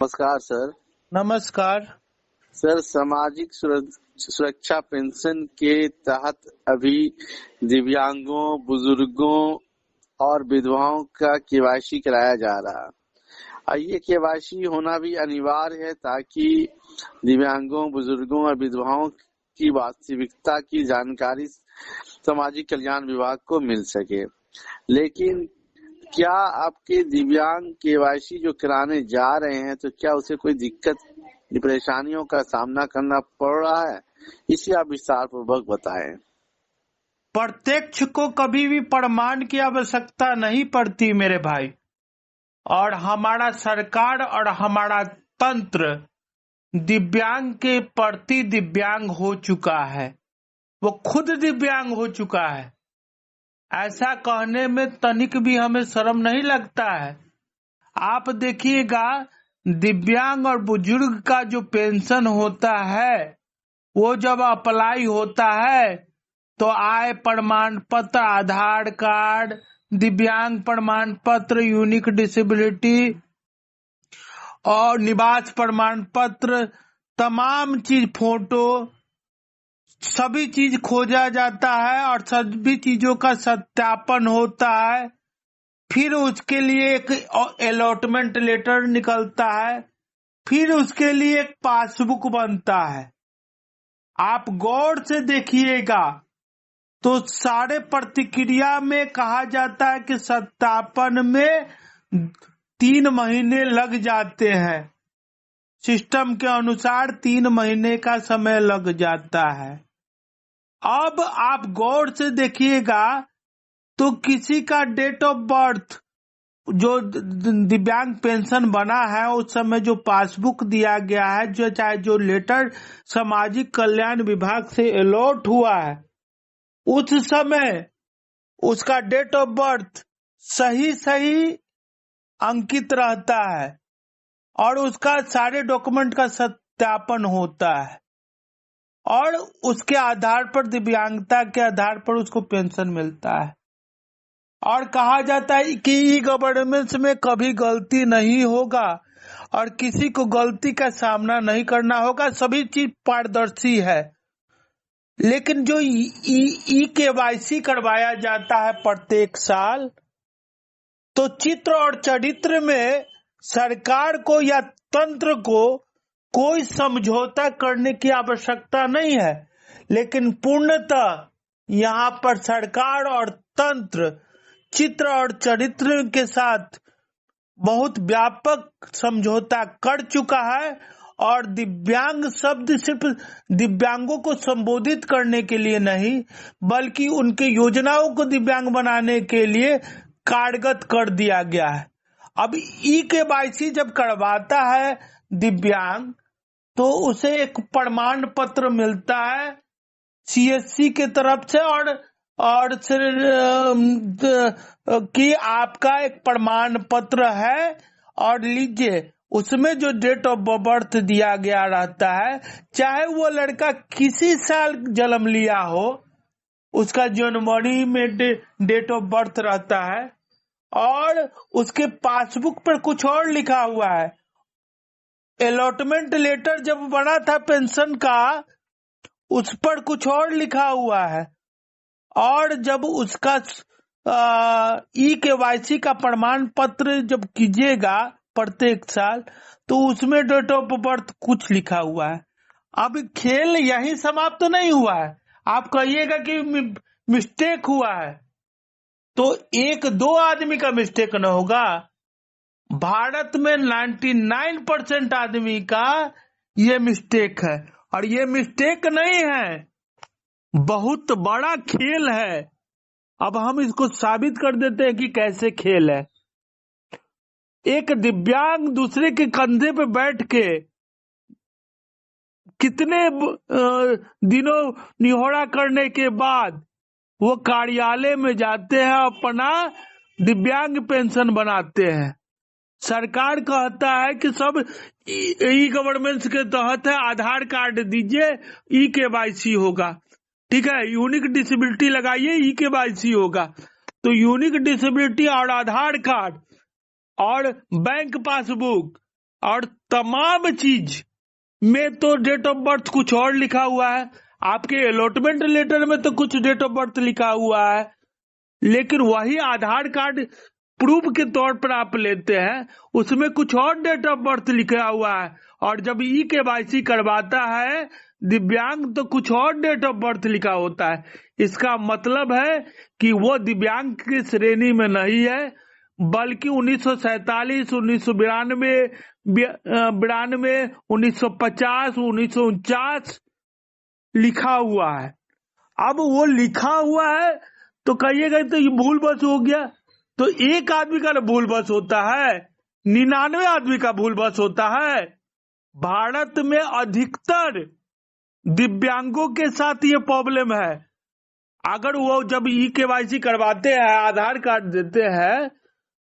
नमस्कार सर। नमस्कार। सर, सामाजिक सुरक्षा पेंशन के तहत अभी दिव्यांगों, बुजुर्गों और विधवाओं का केवाईसी कराया जा रहा है। ये केवाईसी होना भी अनिवार्य है ताकि दिव्यांगों, बुजुर्गों और विधवाओं की वास्तविकता की जानकारी सामाजिक कल्याण विभाग को मिल सके। लेकिन क्या आपके दिव्यांग केवाईसी जो कराने जा रहे हैं तो क्या उसे कोई दिक्कत, परेशानियों का सामना करना पड़ रहा है? इसे आप विस्तार पूर्वक बताएं। प्रत्यक्ष को कभी भी प्रमाण की आवश्यकता नहीं पड़ती मेरे भाई। और हमारा सरकार और हमारा तंत्र दिव्यांग के प्रति दिव्यांग हो चुका है। वो खुद दिव्यांग हो चुका है। ऐसा कहने में तनिक भी हमें शर्म नहीं लगता है। आप देखिएगा, दिव्यांग और बुजुर्ग का जो पेंशन होता है वो जब अप्लाई होता है तो आय प्रमाण पत्र, आधार कार्ड, दिव्यांग प्रमाण पत्र, यूनिक डिसेबिलिटी और निवास प्रमाण पत्र, तमाम चीज, फोटो, सभी चीज खोजा जाता है और सभी चीजों का सत्यापन होता है। फिर उसके लिए एक अलॉटमेंट लेटर निकलता है, फिर उसके लिए एक पासबुक बनता है। आप गौर से देखिएगा तो सारे प्रतिक्रिया में कहा जाता है कि सत्यापन में 3 महीने लग जाते हैं। सिस्टम के अनुसार 3 महीने का समय लग जाता है। अब आप गौर से देखिएगा तो किसी का डेट ऑफ बर्थ, जो दिव्यांग पेंशन बना है उस समय जो पासबुक दिया गया है, जो चाहे जो लेटर सामाजिक कल्याण विभाग से अलॉट हुआ है, उस समय उसका डेट ऑफ बर्थ सही अंकित रहता है और उसका सारे डॉक्यूमेंट का सत्यापन होता है और उसके आधार पर, दिव्यांगता के आधार पर उसको पेंशन मिलता है। और कहा जाता है कि ई गवर्नेंस में कभी गलती नहीं होगा और किसी को गलती का सामना नहीं करना होगा, सभी चीज पारदर्शी है। लेकिन जो ई केवाईसी करवाया जाता है प्रत्येक साल, तो चित्र और चरित्र में सरकार को या तंत्र को कोई समझौता करने की आवश्यकता नहीं है। लेकिन पूर्णतः यहाँ पर सरकार और तंत्र चित्र और चरित्र के साथ बहुत व्यापक समझौता कर चुका है और दिव्यांग शब्द सिर्फ दिव्यांगों को संबोधित करने के लिए नहीं, बल्कि उनके योजनाओं को दिव्यांग बनाने के लिए कारगर कर दिया गया है। अब ई केवाईसी जब करवाता है दिव्यांग तो उसे एक प्रमाण पत्र मिलता है सीएससी के तरफ से और कि आपका एक प्रमाण पत्र है और लीजिए, उसमें जो डेट ऑफ बर्थ दिया गया रहता है, चाहे वो लड़का किसी साल जन्म लिया हो, उसका जनवरी में डेट ऑफ बर्थ रहता है और उसके पासबुक पर कुछ और लिखा हुआ है। अलॉटमेंट लेटर जब बना था पेंशन का, उस पर कुछ और लिखा हुआ है और जब उसका ई केवाईसी का प्रमाण पत्र जब कीजिएगा प्रत्येक साल, तो उसमें डेट ऑफ बर्थ कुछ लिखा हुआ है। अब खेल यही समाप्त तो नहीं हुआ है। आप कहिएगा कि मिस्टेक हुआ है, तो 1-2 आदमी का मिस्टेक न होगा। भारत में 99% आदमी का ये मिस्टेक है और ये मिस्टेक नहीं है, बहुत बड़ा खेल है। अब हम इसको साबित कर देते हैं कि कैसे खेल है। एक दिव्यांग दूसरे के कंधे पे बैठ के कितने दिनों निहोरा करने के बाद वो कार्यालय में जाते हैं, अपना दिव्यांग पेंशन बनाते हैं। सरकार कहता है कि सब ई गवर्नेंस के तहत है, आधार कार्ड दीजिए, ई केवाईसी होगा। ठीक है, यूनिक डिसेबिलिटी लगाइए, ई केवाईसी होगा। तो यूनिक डिसेबिलिटी और आधार कार्ड और बैंक पासबुक और तमाम चीज में तो डेट ऑफ बर्थ कुछ और लिखा हुआ है, आपके अलॉटमेंट लेटर में तो कुछ डेट ऑफ बर्थ लिखा हुआ है, लेकिन वही आधार कार्ड प्रूफ के तौर पर आप लेते हैं उसमें कुछ और डेट ऑफ बर्थ लिखा हुआ है, और जब KYC करवाता है दिव्यांग तो कुछ और डेट ऑफ बर्थ लिखा होता है। इसका मतलब है कि वो दिव्यांग की श्रेणी में नहीं है, बल्कि 1947, 1992, 1950, 1949 लिखा हुआ है। अब वो लिखा हुआ है तो कहिएगा तो ये भूल बस हो गया, तो एक आदमी का भूल बस होता है, 99 आदमी का भूल बस होता है। भारत में अधिकतर दिव्यांगों के साथ ये प्रॉब्लम है। अगर वो जब KYC करवाते हैं, आधार कार्ड देते हैं,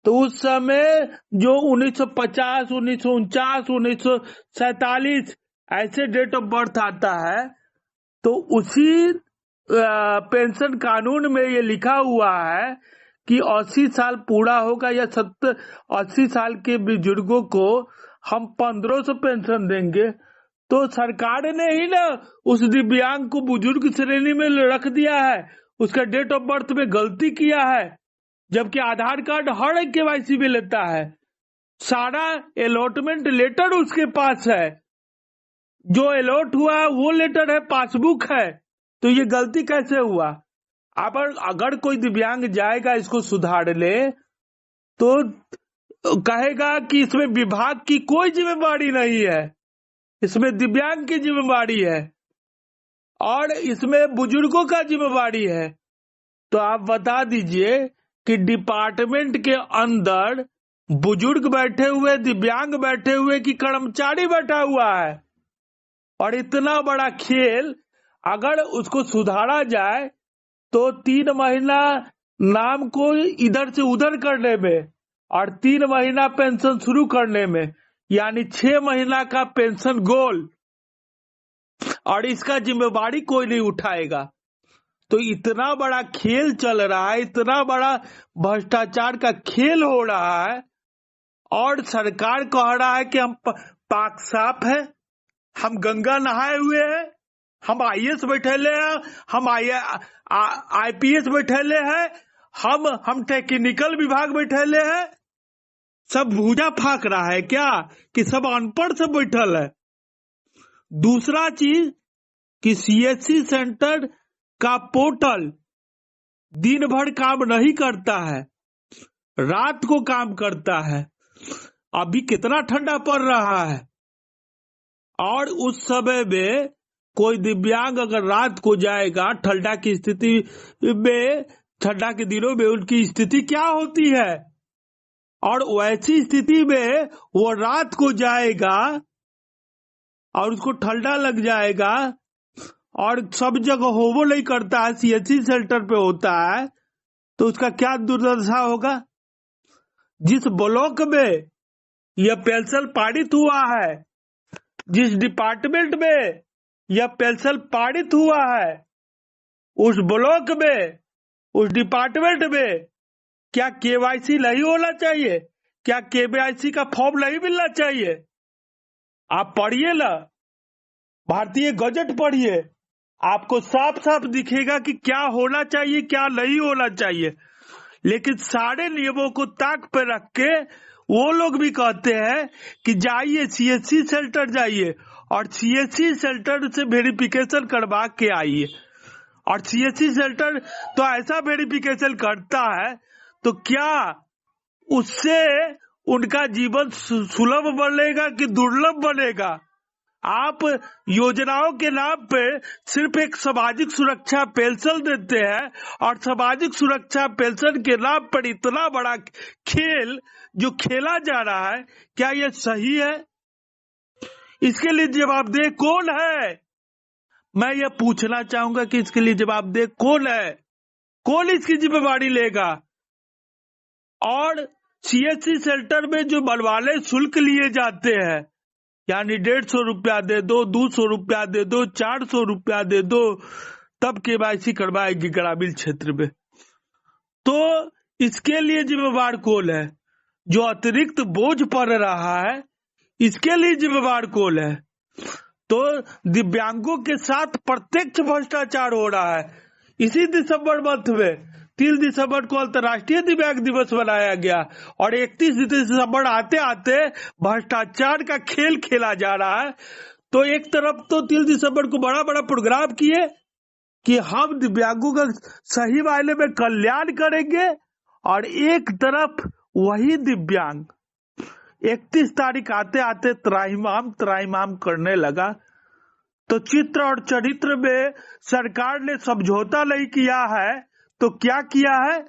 तो उस समय जो 1950, 1949, 1947 ऐसे डेट ऑफ बर्थ आता है, तो उसी पेंशन कानून में ये लिखा हुआ है कि 80 साल पूरा होगा या 80 साल के बुजुर्गों को हम 1500 पेंशन देंगे। तो सरकार ने ही ना उस दिव्यांग को बुजुर्ग श्रेणी में रख दिया है, उसका डेट ऑफ बर्थ में गलती किया है, जबकि आधार कार्ड हर एक KYC में लेता है, सारा अलॉटमेंट लेटर उसके पास है, जो अलॉट हुआ है वो लेटर है, पासबुक है, तो ये गलती कैसे हुआ? अब अगर कोई दिव्यांग जाएगा इसको सुधार ले तो कहेगा कि इसमें विभाग की कोई जिम्मेवारी नहीं है, इसमें दिव्यांग की जिम्मेवारी है और इसमें बुजुर्गों का जिम्मेवारी है। तो आप बता दीजिए कि डिपार्टमेंट के अंदर बुजुर्ग बैठे हुए, दिव्यांग बैठे हुए कि कर्मचारी बैठा हुआ है, और इतना बड़ा खेल अगर उसको सुधारा जाए तो 3 महीना नाम को इधर से उधर करने में और 3 महीना पेंशन शुरू करने में, यानी 6 महीना का पेंशन गोल, और इसका जिम्मेवारी कोई नहीं उठाएगा। तो इतना बड़ा खेल चल रहा है, इतना बड़ा भ्रष्टाचार का खेल हो रहा है, और सरकार कह रहा है कि हम पाक साफ है, हम गंगा नहाए हुए हैं, हम IAS बैठेले हैं, हम IPS बैठेले हैं, हम टेक्निकल विभाग बैठेले हैं। सब भूजा फाक रहा है क्या कि सब अनपढ़ से बैठल है? दूसरा चीज कि CSC सेंटर का पोर्टल दिन भर काम नहीं करता है, रात को काम करता है। अभी कितना ठंडा पड़ रहा है, और उस समय में कोई दिव्यांग अगर रात को जाएगा ठंडा की स्थिति में, ठंडा के दिनों में उनकी स्थिति क्या होती है, और वैसी स्थिति में वो रात को जाएगा और उसको ठंडा लग जाएगा, और सब जगह होवो नहीं करता है, CSC सेंटर पे होता है, तो उसका क्या दुर्दशा होगा? जिस ब्लॉक में यह पेंशन पारित हुआ है, जिस डिपार्टमेंट में यह पेंशन पारित हुआ है, उस ब्लॉक में, उस डिपार्टमेंट में क्या KYC नहीं होना चाहिए? क्या KYC का फॉर्म नहीं मिलना चाहिए? आप पढ़िए ना, भारतीय गजट पढ़िए, आपको साफ साफ दिखेगा कि क्या होना चाहिए, क्या नहीं होना चाहिए। लेकिन सारे नियमों को ताक पे रख के वो लोग भी कहते हैं कि जाइए CSC सेंटर जाइए और CSC सेंटर से वेरिफिकेशन करवा के आइए। और CSC सेंटर तो ऐसा वेरिफिकेशन करता है, तो क्या उससे उनका जीवन सुलभ बनेगा कि दुर्लभ बनेगा? आप योजनाओं के नाम पे सिर्फ एक सामाजिक सुरक्षा पेंशन देते हैं, और सामाजिक सुरक्षा पेंशन के नाम पर इतना बड़ा खेल जो खेला जा रहा है, क्या यह सही है? इसके लिए जवाबदेह कौन है? मैं ये पूछना चाहूंगा कि इसके लिए जवाबदेह कौन है, कौन इसकी जिम्मेवारी लेगा? और CSC सेंटर में जो बनवाले शुल्क लिए जाते हैं, यानी 150 रुपया दे दो, 200 रुपया दे दो, 400 रुपया दे दो, तब KYC करवाएगी ग्रामीण क्षेत्र में। तो इसके लिए जिम्मेवार कौन है? जो अतिरिक्त बोझ पड़ रहा है, इसके लिए जिम्मेवार कौन है? तो दिव्यांगों के साथ प्रत्यक्ष भ्रष्टाचार हो रहा है। इसी दिसंबर मंथ में 3 दिसंबर को अंतर्राष्ट्रीय दिव्यांग दिवस मनाया गया और 31 दिसंबर आते आते भ्रष्टाचार का खेल खेला जा रहा है। तो एक तरफ तो 3 दिसंबर को बड़ा बड़ा प्रोग्राम किए कि हम दिव्यांगों का सही मायने में कल्याण करेंगे, और एक तरफ वही दिव्यांग 31 तारीख आते आते त्राहिमाम करने लगा। तो चित्र और चरित्र में सरकार ने समझौता नहीं किया है, तो क्या किया है?